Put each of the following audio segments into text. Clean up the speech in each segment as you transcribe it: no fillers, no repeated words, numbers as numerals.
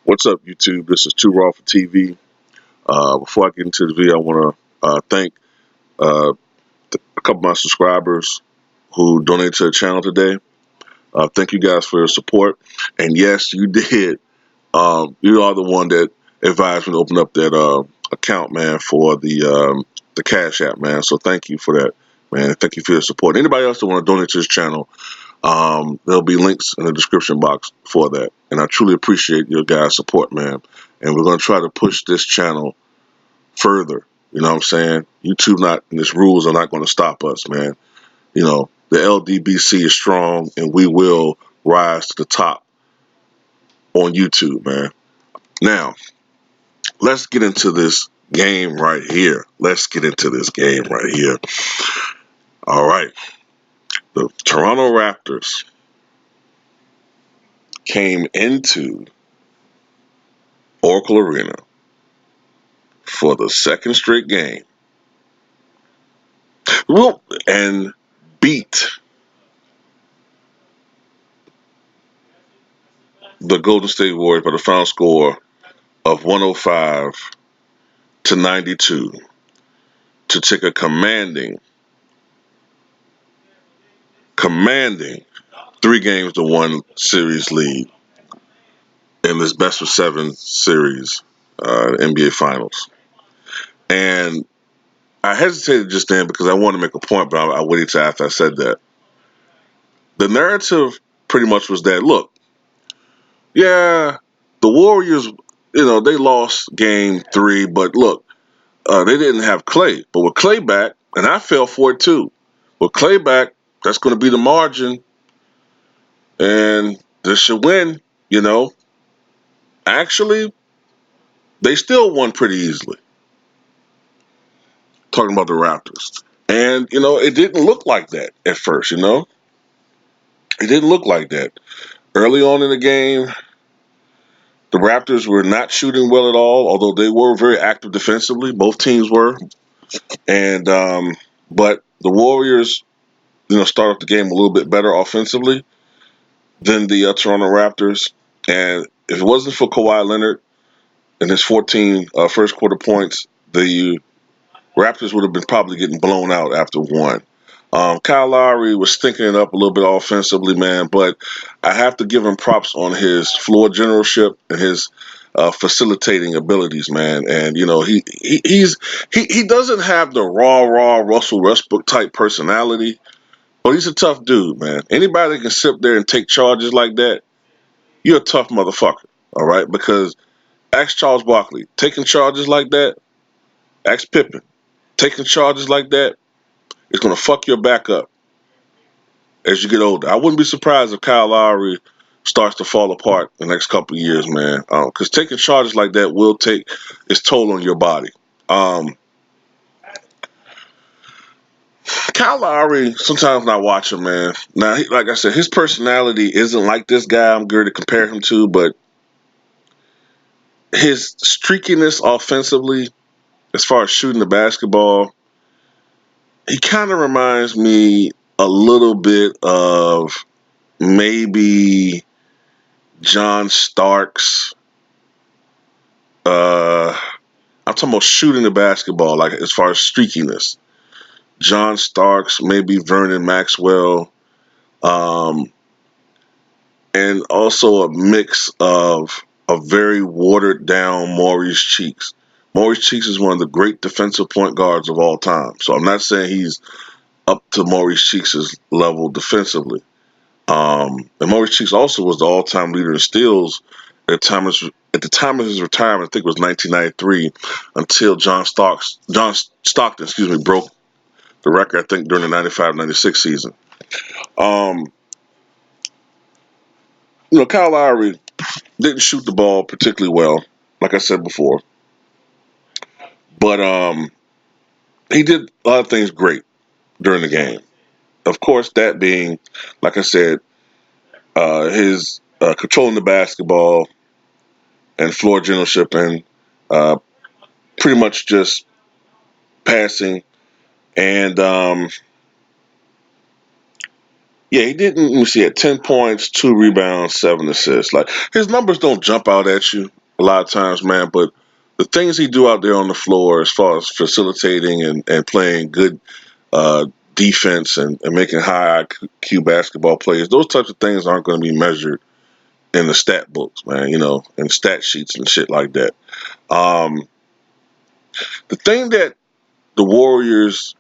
What's up, YouTube? This is Too Raw for TV. Before I get into the video, I want to thank uh, a couple of my subscribers who donated to the channel today. Thank you guys for your support. And yes, you did. You are the one that advised me to open up that account, man, for the Cash App, man. So thank you for that, man. Thank you for your support. Anybody else that want to donate to this channel, there'll be links in the description box for that. And I truly appreciate your guys' support, man. And we're going to try to push this channel further. You know what I'm saying? YouTube and its rules are not going to stop us, man. You know, the LDBC is strong and we will rise to the top on YouTube, man. Now, let's get into this game right here. Let's get into this game right here. All right. The Toronto Raptors came into Oracle Arena for the second straight game and beat the Golden State Warriors by the final score of 105-92 to take a commanding 3-1 series lead in this best of 7 series, NBA Finals. And I hesitated just then because I wanted to make a point, but I waited till after I said that. The narrative pretty much was that, look, yeah, the Warriors, they lost game 3, but look, they didn't have Clay. But with Clay back, and I fell for it too, with Clay back, that's going to be the margin, and they should win, Actually, they still won pretty easily. Talking about the Raptors. And, it didn't look like that at first, It didn't look like that. Early on in the game, the Raptors were not shooting well at all, although they were very active defensively. Both teams were. And but the Warriors, start off the game a little bit better offensively than the Toronto Raptors. And if it wasn't for Kawhi Leonard and his 14 first quarter points, the Raptors would have been probably getting blown out after one. Kyle Lowry was stinking it up a little bit offensively, man, but I have to give him props on his floor generalship and his facilitating abilities, man. And he doesn't have the raw Russell Westbrook type personality, but he's a tough dude, man. Anybody that can sit there and take charges like that, you're a tough motherfucker, all right? Because ask Charles Barkley, taking charges like that. Ask Pippen, taking charges like that. It's going to fuck your back up as you get older. I wouldn't be surprised if Kyle Lowry starts to fall apart in the next couple of years, man. Because taking charges like that will take its toll on your body. Kyle Lowry, sometimes when I watch him, man. Now, like I said, his personality isn't like this guy I'm going to compare him to, but his streakiness offensively, as far as shooting the basketball, he kind of reminds me a little bit of maybe John Starks. I'm talking about shooting the basketball, like as far as streakiness. John Starks, maybe Vernon Maxwell, and also a mix of a very watered down Maurice Cheeks. Maurice Cheeks is one of the great defensive point guards of all time. So I'm not saying he's up to Maurice Cheeks' level defensively. And Maurice Cheeks also was the all-time leader in steals at the time of his retirement. I think it was 1993, until John Stockton, broke the record. I think during the 95-96 season. Kyle Lowry didn't shoot the ball particularly well, like I said before, but he did a lot of things great during the game. Of course, that being, like I said, his controlling the basketball and floor generalship and pretty much just passing. And he didn't. Let me see, at 10 points, 2 rebounds, 7 assists. Like, his numbers don't jump out at you. a lot of times, man. But the things he do out there on the floor, as far as facilitating and playing good defense and making high IQ basketball plays, those types of things aren't going to be measured in the stat books, man. And stat sheets and shit like that. Um, the thing that the Warriors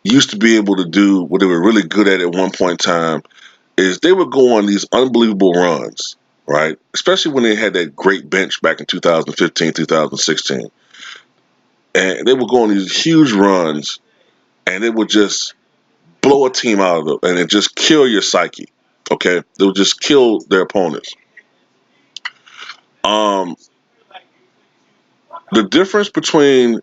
used to be able to do, what they were really good at one point in time, is they would go on these unbelievable runs, right? Especially when they had that great bench back in 2015, 2016. And they would go on these huge runs, and it would just blow a team out of it, and it just kill your psyche, okay? They would just kill their opponents. Um, the difference between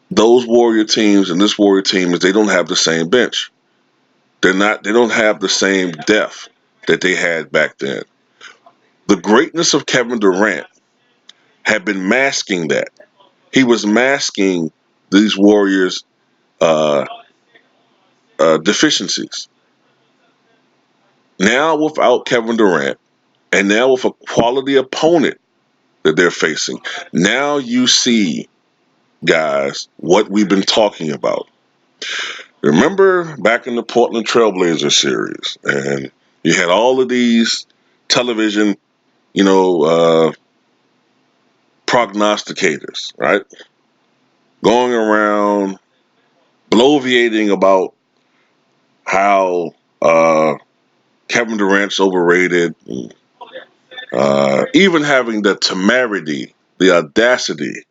those Warrior teams and this Warrior team is they don't have the same bench. They don't have the same depth that they had back then. The greatness of Kevin Durant had been masking that. He was masking these Warriors' uh, deficiencies. Now, without Kevin Durant, and now with a quality opponent that they're facing, now you see, guys, what we've been talking about. Remember back in the Portland Trailblazer series, and you had all of these television, you know, uh, prognosticators, right? Going around bloviating about how Kevin Durant's overrated, even having the temerity, the audacity,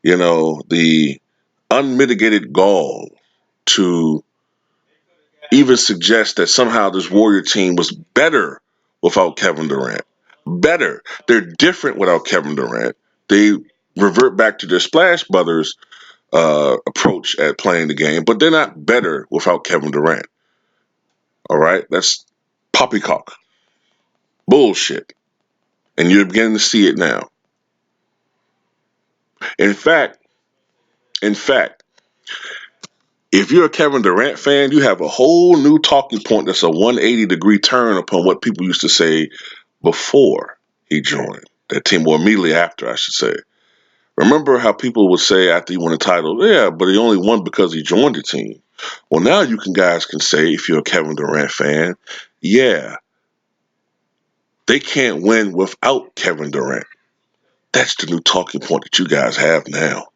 the unmitigated gall to even suggest that somehow this Warrior team was better without Kevin Durant. Better. They're different without Kevin Durant. They revert back to their Splash Brothers approach at playing the game, but they're not better without Kevin Durant. All right? That's poppycock. Bullshit. And you're beginning to see it now. In fact, in fact, if you're a Kevin Durant fan, you have a whole new talking point that's a 180-degree turn upon what people used to say before he joined that team, or immediately after, I should say. Remember how people would say after he won a title, yeah, but he only won because he joined the team. Well, now you guys can say, if you're a Kevin Durant fan, yeah, they can't win without Kevin Durant. That's the new talking point that you guys have now.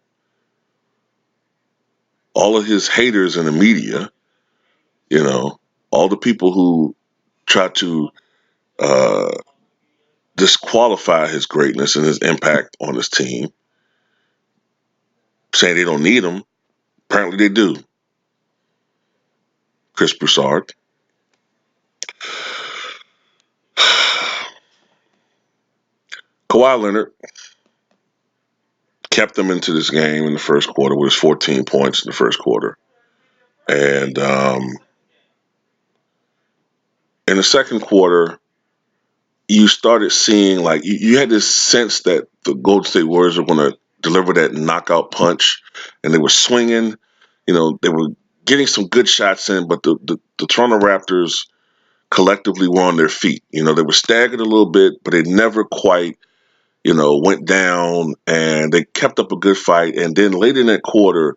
All of his haters in the media, you know, all the people who try to uh, disqualify his greatness and his impact on his team, saying they don't need him. Apparently they do. Chris Broussard. Kawhi Leonard kept them into this game in the first quarter with his 14 points in the first quarter. And in the second quarter, you started seeing like you had this sense that the Golden State Warriors were going to deliver that knockout punch, and they were swinging. They were getting some good shots in, but the Toronto Raptors collectively were on their feet. They were staggered a little bit, but they never quite, went down, and they kept up a good fight. And then late in that quarter,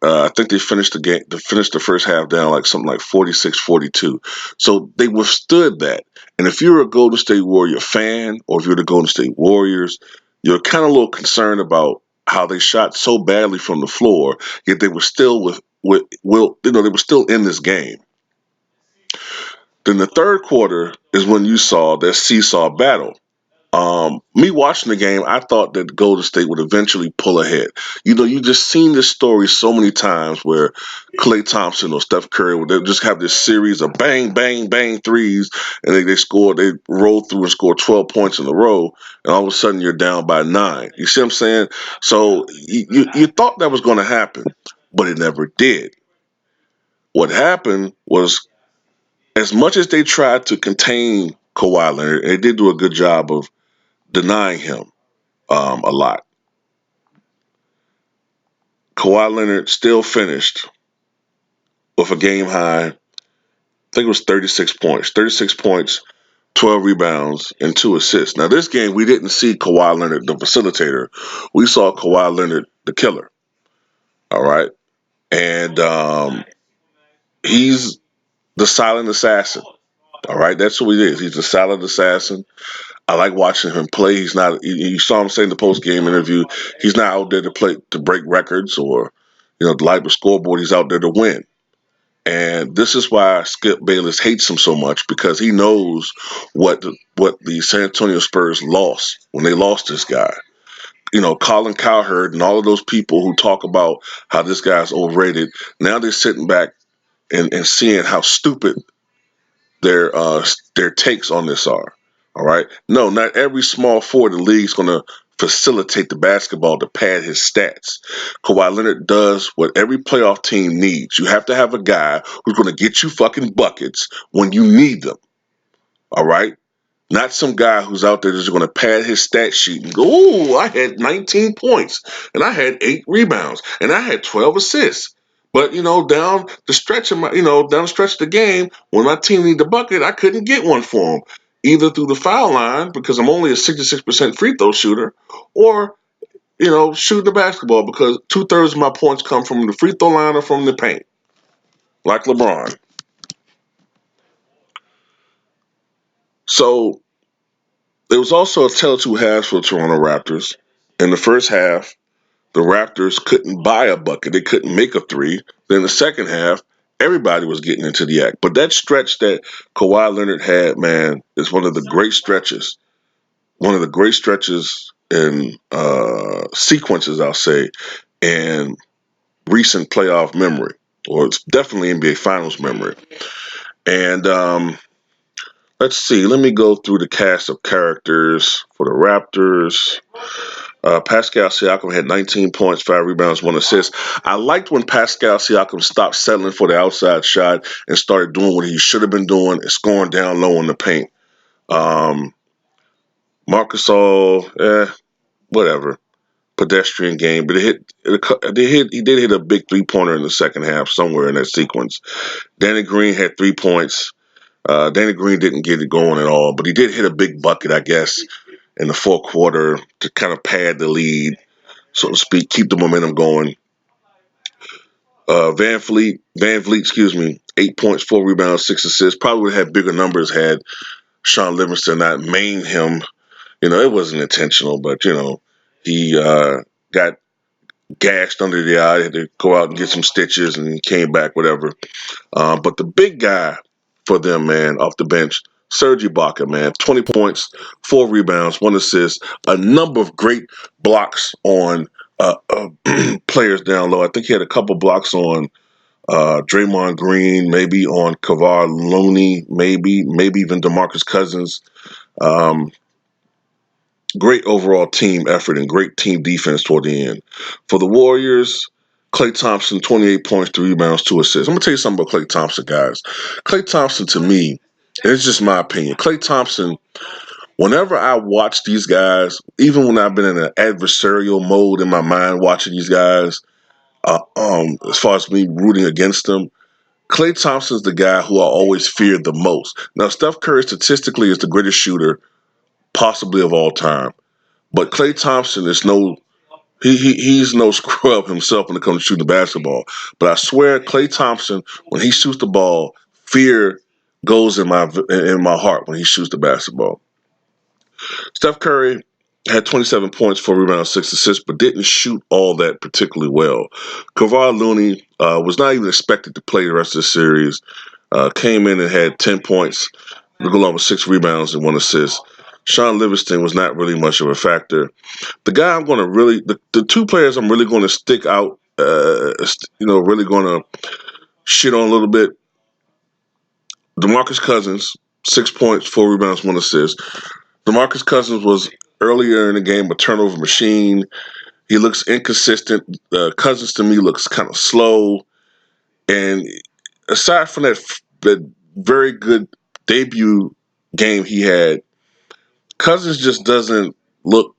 I think they finished the game. They finished the first half down like something like 46-42. So they withstood that. And if you're a Golden State Warrior fan, or if you're the Golden State Warriors, you're kind of a little concerned about how they shot so badly from the floor, yet they were still they were still in this game. Then the third quarter is when you saw that seesaw battle. Me watching the game, I thought that Golden State would eventually pull ahead. You just seen this story so many times where Klay Thompson or Steph Curry would just have this series of bang, bang, bang threes, and they roll through and score 12 points in a row, and all of a sudden you're down by 9. You see what I'm saying? So you thought that was going to happen, but it never did. What happened was, as much as they tried to contain Kawhi Leonard, and they did do a good job of denying him a lot. Kawhi Leonard still finished with a game high, I think it was 36 points. 36 points 12 rebounds, and 2 assists. Now, this game, we didn't see Kawhi Leonard, the facilitator. We saw Kawhi Leonard, the killer. All right. And he's the silent assassin. All right. That's who he is. He's the silent assassin. I like watching him play. He's not, you saw him say in the post game interview, he's not out there to play, to break records or, to light the scoreboard. He's out there to win. And this is why Skip Bayless hates him so much, because he knows what the San Antonio Spurs lost when they lost this guy. Colin Cowherd and all of those people who talk about how this guy's overrated. Now they're sitting back and seeing how stupid their takes on this are. All right. No, not every small forward in the league is going to facilitate the basketball to pad his stats. Kawhi Leonard does what every playoff team needs. You have to have a guy who's going to get you fucking buckets when you need them. All right. Not some guy who's out there just going to pad his stat sheet and go, "Oh, I had 19 points and I had 8 rebounds and I had 12 assists." But down the stretch of down the stretch of the game, when my team needed a bucket, I couldn't get one for them, either through the foul line because I'm only a 66% free throw shooter, or shooting the basketball because 2/3 of my points come from the free throw line or from the paint, like LeBron. So there was also a tale of two halves for the Toronto Raptors. In the first half, the Raptors couldn't buy a bucket. They couldn't make a three. Then the second half, everybody was getting into the act. But that stretch that Kawhi Leonard had, man, is one of the great stretches. One of the great stretches in sequences, I'll say, in recent playoff memory, or it's definitely NBA Finals memory. And let's see. Let me go through the cast of characters for the Raptors. Pascal Siakam had 19 points, 5 rebounds, 1 assist. I liked when Pascal Siakam stopped settling for the outside shot and started doing what he should have been doing and scoring down low in the paint. Um, Marcus All, whatever, pedestrian game, but he did hit a big 3-pointer in the second half somewhere in that sequence. Danny Green had 3 points. Danny Green didn't get it going at all, but he did hit a big bucket, I guess, in the fourth quarter to kind of pad the lead, so to speak, keep the momentum going. Van Vliet, excuse me, 8 points, 4 rebounds, 6 assists. Probably would have had bigger numbers had Sean Livingston not maimed him. It wasn't intentional, but he got gashed under the eye. Had to go out and get some stitches, and he came back, whatever. But the big guy for them, man, off the bench, Serge Ibaka, man, 20 points, 4 rebounds, 1 assist, a number of great blocks on players down low. I think he had a couple blocks on Draymond Green, maybe on Kawhi Looney, maybe even DeMarcus Cousins. Um, Great overall team effort and great team defense toward the end. For the Warriors, Klay Thompson, 28 points, 3 rebounds, 2 assists. I'm going to tell you something about Klay Thompson, guys. Klay Thompson, to me, and it's just my opinion, Klay Thompson, whenever I watch these guys, even when I've been in an adversarial mode in my mind watching these guys, as far as me rooting against them, Klay Thompson's the guy who I always feared the most. Now, Steph Curry statistically is the greatest shooter possibly of all time. But Klay Thompson is he's no scrub himself when it comes to shooting the basketball. But I swear, Klay Thompson, when he shoots the ball, fear goes in my heart when he shoots the basketball. Steph Curry had 27 points, 4 rebounds, 6 assists, but didn't shoot all that particularly well. Kawhi Looney was not even expected to play the rest of the series. Came in and had 10 points, along with 6 rebounds and 1 assist. Sean Livingston was not really much of a factor. The guy I'm going to really, the two players I'm really going to stick out, really going to shit on a little bit. DeMarcus Cousins, 6 points, 4 rebounds, 1 assist. DeMarcus Cousins was earlier in the game a turnover machine. He looks inconsistent. Cousins to me looks kind of slow. And aside from that very good debut game he had, Cousins just doesn't look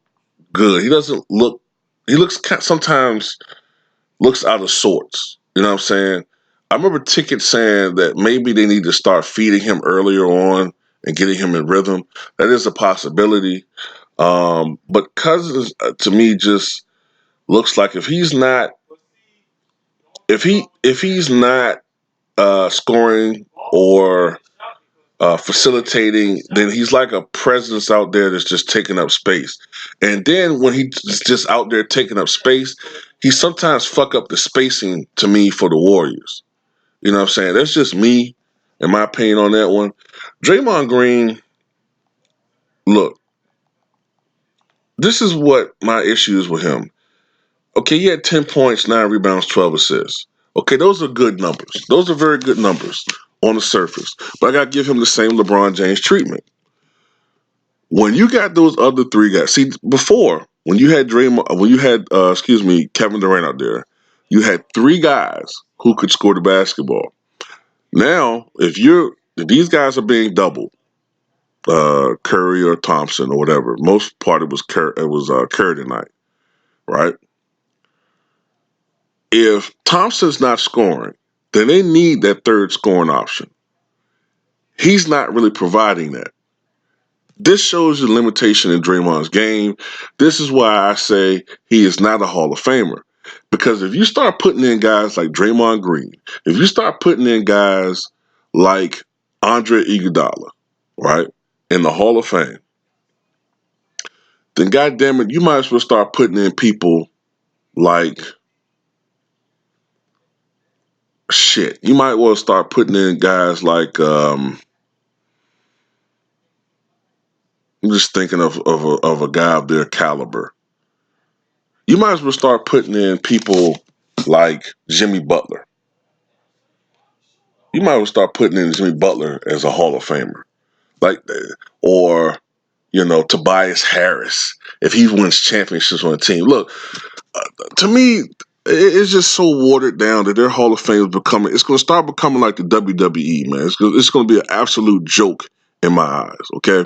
good. He doesn't look. He looks sometimes looks out of sorts. You know what I'm saying? I remember Ticket saying that maybe they need to start feeding him earlier on and getting him in rhythm. That is a possibility. But Cousins, to me, just looks like if he's not scoring or facilitating, then he's like a presence out there that's just taking up space. And then when he's just out there taking up space, he sometimes fuck up the spacing to me for the Warriors. You know what I'm saying? That's just me and my opinion on that one. Draymond Green, look, this is what my issue is with him. Okay, he had 10 points, 9 rebounds, 12 assists. Okay, those are good numbers. Those are very good numbers on the surface. But I got to give him the same LeBron James treatment. When you got those other three guys, see, before, when you had Kevin Durant out there, you had three guys who could score the basketball. Now, if these guys are being doubled, Curry or Thompson or whatever, most part Curry tonight, right? If Thompson's not scoring, then they need that third scoring option. He's not really providing that. This shows the limitation in Draymond's game. This is why I say he is not a Hall of Famer. Because if you start putting in guys like Draymond Green, if you start putting in guys like Andre Iguodala, right, in the Hall of Fame, then goddamn it, you might as well start putting in people like shit. You might well start putting in guys like I'm just thinking of a guy of their caliber. You might as well start putting in people like Jimmy Butler. You might as well start putting in Jimmy Butler as a Hall of Famer, like, or Tobias Harris if he wins championships on a team. Look, to me, it's just so watered down that their Hall of Fame is becoming. It's going to start becoming like the WWE, man. It's going to be an absolute joke in my eyes. Okay,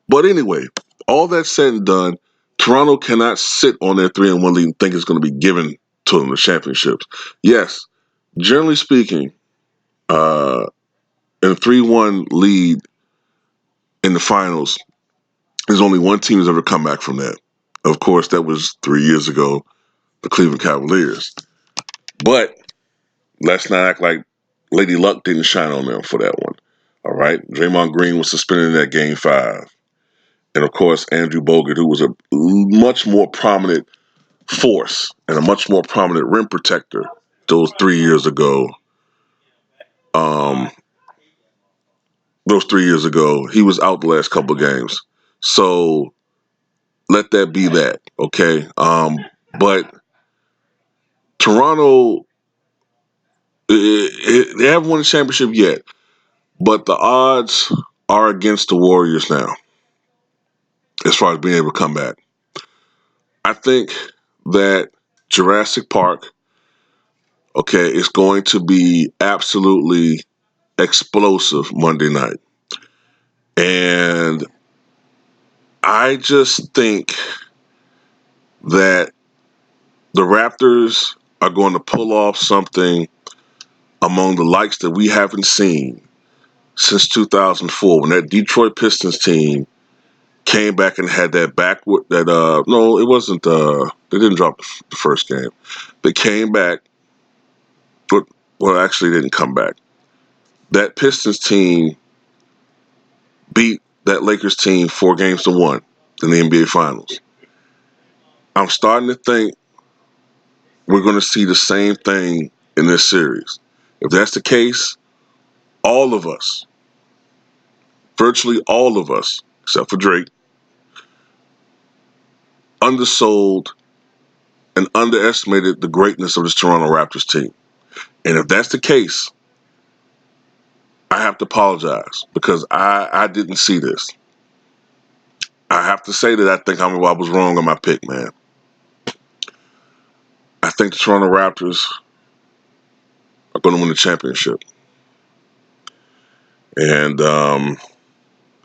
but anyway, all that said and done, Toronto cannot sit on their 3-1 lead and think it's going to be given to them the championships. Yes, generally speaking, in a 3-1 lead in the finals, there's only one team that's ever come back from that. Of course, that was 3 years ago, the Cleveland Cavaliers. But let's not act like Lady Luck didn't shine on them for that one. All right, Draymond Green was suspended in that Game 5. And of course, Andrew Bogut, who was a much more prominent force and a much more prominent rim protector those 3 years ago. Um, those 3 years ago, he was out the last couple of games. So let that be that, okay? But Toronto, they haven't won a championship yet, but the odds are against the Warriors now as far as being able to come back. I think that Jurassic Park, okay, is going to be absolutely explosive Monday night. And I just think that the Raptors are going to pull off something among the likes that we haven't seen since 2004 when that Detroit Pistons team came back and had that backward that no, it wasn't they didn't drop the first game. They came back, but well, actually didn't come back. That Pistons team beat that Lakers team 4-1 in the NBA Finals. I'm starting to think we're going to see the same thing in this series. If that's the case, all of us, virtually all of us, except for Drake, undersold and underestimated the greatness of this Toronto Raptors team. And if that's the case, I have to apologize because I didn't see this. I have to say that I think I was wrong on my pick, man. I think the Toronto Raptors are going to win the championship. And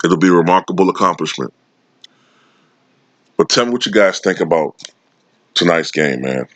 it'll be a remarkable accomplishment. But tell me what you guys think about tonight's game, man.